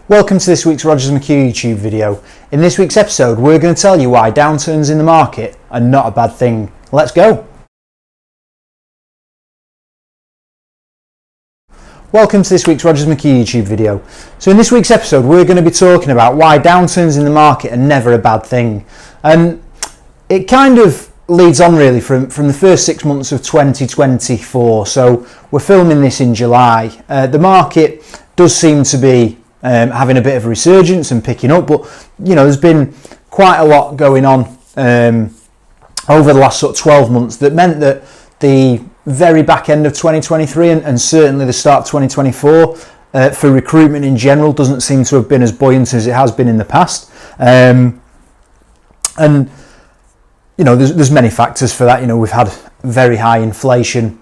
Welcome to this week's Rogers McHugh YouTube video. In this week's episode, we're going to tell you why downturns in the market are not a bad thing. Let's go! Welcome to this week's Rogers McHugh YouTube video. So in this week's episode, we're going to be talking about why downturns in the market are never a bad thing. And it kind of leads on really from the first 6 months of 2024. So we're filming this in July. The market does seem to be having a bit of a resurgence and picking up, but you know, there's been quite a lot going on over the last sort of 12 months that meant that the very back end of 2023 and certainly the start of 2024 for recruitment in general doesn't seem to have been as buoyant as it has been in the past. And you know, there's many factors for that. You know, we've had very high inflation,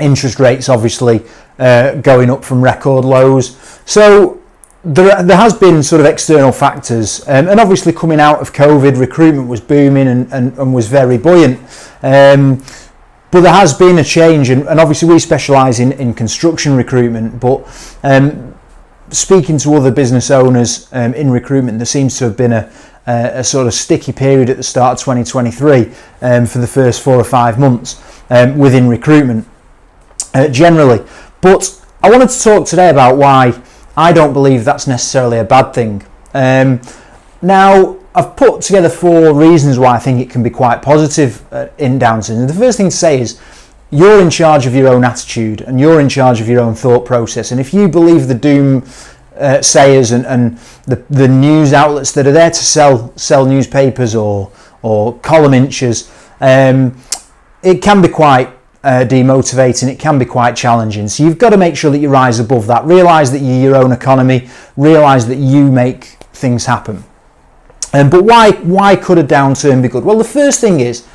interest rates obviously going up from record lows. So there has been sort of external factors, and obviously coming out of COVID, recruitment was booming and was very buoyant. But there has been a change, and obviously we specialise in construction recruitment, but speaking to other business owners in recruitment, there seems to have been a sort of sticky period at the start of 2023 for the first 4 or 5 months within recruitment generally. But I wanted to talk today about why I don't believe that's necessarily a bad thing. Now, I've put together 4 reasons why I think it can be quite positive in downturns. And the first thing to say is you're in charge of your own attitude and you're in charge of your own thought process. And if you believe the doom sayers and the news outlets that are there to sell newspapers or column inches, it can be quite demotivating, it can be quite challenging. So you've got to make sure that you rise above that, realise that you're your own economy, realise that you make things happen. But why could a downturn be good? Well, the first thing is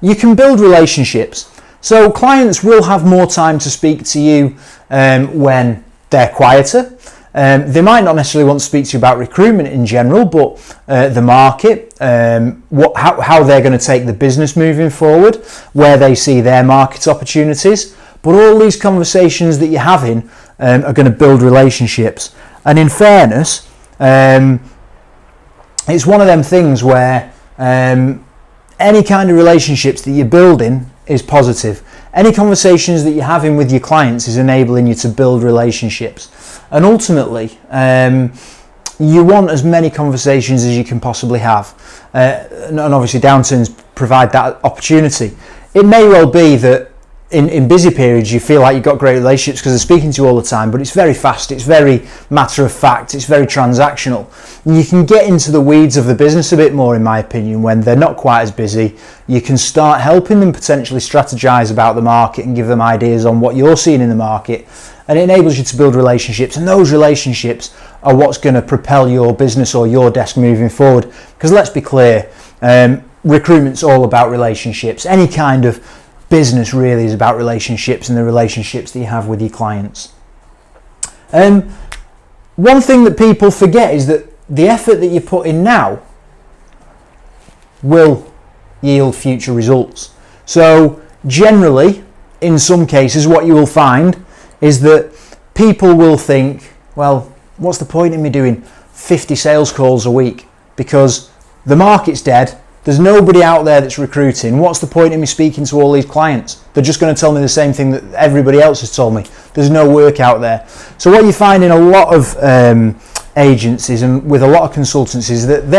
you can build relationships. So clients will have more time to speak to you when they're quieter. They might not necessarily want to speak to you about recruitment in general, but the market, how they're going to take the business moving forward, where they see their market opportunities. But all these conversations that you're having are going to build relationships. And in fairness, it's one of them things where any kind of relationships that you're building is positive. Any conversations that you're having with your clients is enabling you to build relationships. And ultimately, you want as many conversations as you can possibly have. And obviously downturns provide that opportunity. It may well be that in busy periods you feel like you've got great relationships because they're speaking to you all the time, but it's very fast, it's very matter of fact, it's very transactional. And you can get into the weeds of the business a bit more, in my opinion, when they're not quite as busy. You can start helping them potentially strategize about the market and give them ideas on what you're seeing in the market. And it enables you to build relationships, and those relationships are what's going to propel your business or your desk moving forward. Because let's be clear, recruitment's all about relationships. Any kind of business really is about relationships and the relationships that you have with your clients. One thing that people forget is that the effort that you put in now will yield future results. So generally, in some cases, what you will find is that people will think, well, what's the point in me doing 50 sales calls a week? Because the market's dead, there's nobody out there that's recruiting. What's the point in me speaking to all these clients? They're just going to tell me the same thing that everybody else has told me. There's no work out there. So what you find in a lot of agencies and with a lot of consultancies is that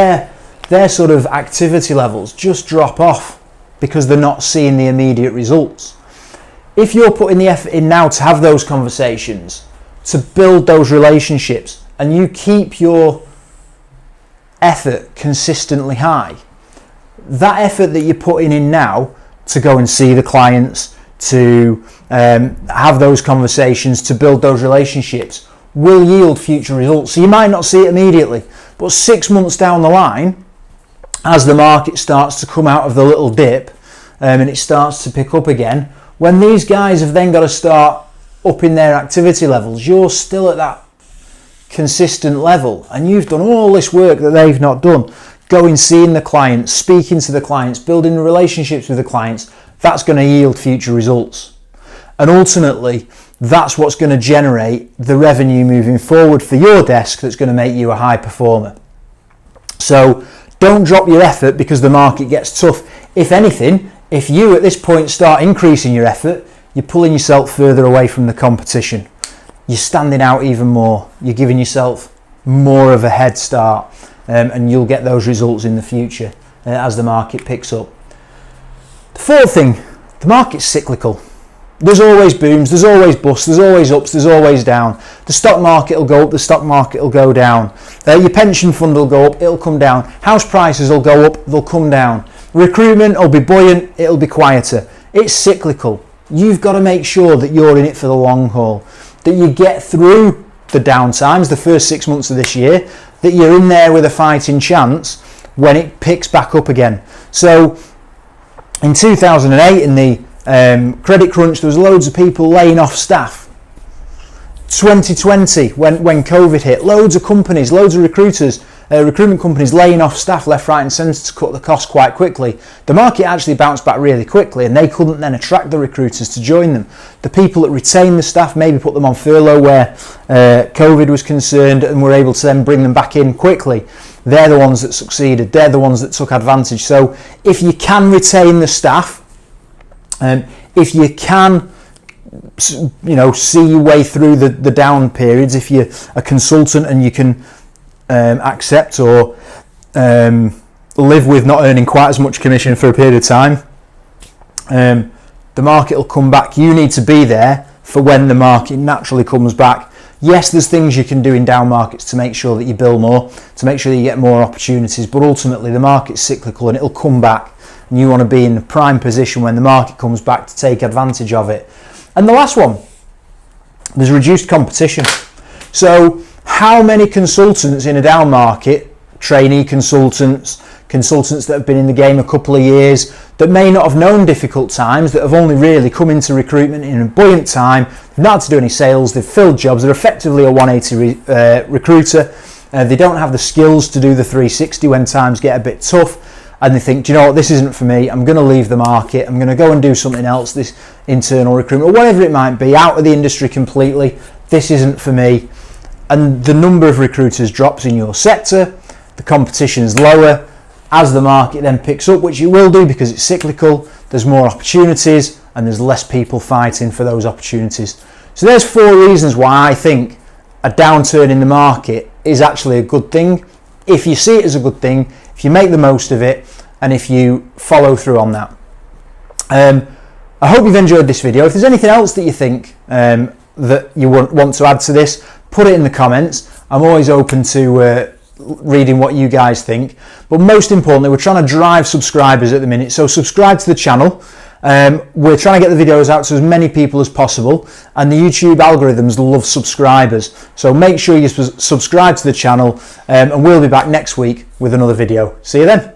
their sort of activity levels just drop off because they're not seeing the immediate results. If you're putting the effort in now to have those conversations, to build those relationships, and you keep your effort consistently high, that effort that you're putting in now to go and see the clients, to have those conversations, to build those relationships, will yield future results. So you might not see it immediately, but 6 months down the line, as the market starts to come out of the little dip and it starts to pick up again, when these guys have then got to start upping their activity levels, you're still at that consistent level and you've done all this work that they've not done. Going, seeing the clients, speaking to the clients, building relationships with the clients, that's going to yield future results. And ultimately, that's what's going to generate the revenue moving forward for your desk that's going to make you a high performer. So don't drop your effort because the market gets tough. If anything, if you at this point start increasing your effort, you're pulling yourself further away from the competition. You're standing out even more. You're giving yourself more of a head start, and you'll get those results in the future as the market picks up. The fourth thing, the market's cyclical. There's always booms, there's always busts, there's always ups, there's always down. The stock market will go up, the stock market will go down. Your pension fund will go up, it'll come down. House prices will go up, they'll come down. Recruitment will be buoyant, it'll be quieter. It's cyclical. You've got to make sure that you're in it for the long haul, that you get through the down times, the first 6 months of this year, that you're in there with a fighting chance when it picks back up again. So in 2008, in the credit crunch, there was loads of people laying off staff. 2020, when COVID hit, loads of companies, loads of recruiters, recruitment companies laying off staff left, right and centre to cut the cost quite quickly. The market actually bounced back really quickly, and they couldn't then attract the recruiters to join them. The people that retained the staff maybe put them on furlough where COVID was concerned and were able to then bring them back in quickly. They're the ones that succeeded. They're the ones that took advantage. So if you can retain the staff, if you can, see your way through the down periods, if you're a consultant and you can accept or live with not earning quite as much commission for a period of time, the market will come back. You need to be there for when the market naturally comes back. Yes, there's things you can do in down markets to make sure that you bill more, to make sure that you get more opportunities, but ultimately the market's cyclical and it'll come back, and you want to be in a prime position when the market comes back to take advantage of it. And the last one, there's reduced competition. So how many consultants in a down market, trainee consultants, consultants that have been in the game a couple of years, that may not have known difficult times, that have only really come into recruitment in a buoyant time, they've not had to do any sales, they've filled jobs, they're effectively a 180 recruiter, they don't have the skills to do the 360 when times get a bit tough, and they think, do you know what, this isn't for me, I'm going to leave the market, I'm going to go and do something else, this internal recruitment, or whatever it might be, out of the industry completely, this isn't for me. And the number of recruiters drops in your sector, the competition is lower. As the market then picks up, which it will do because it's cyclical, there's more opportunities and there's less people fighting for those opportunities. So there's 4 reasons why I think a downturn in the market is actually a good thing. If you see it as a good thing, if you make the most of it, and if you follow through on that. I hope you've enjoyed this video. If there's anything else that you think that you want to add to this, put it in the comments. I'm always open to reading what you guys think, but most importantly, we're trying to drive subscribers at the minute, so subscribe to the channel. We're trying to get the videos out to as many people as possible, and the YouTube algorithms love subscribers, so make sure you subscribe to the channel, and we'll be back next week with another video. See you then.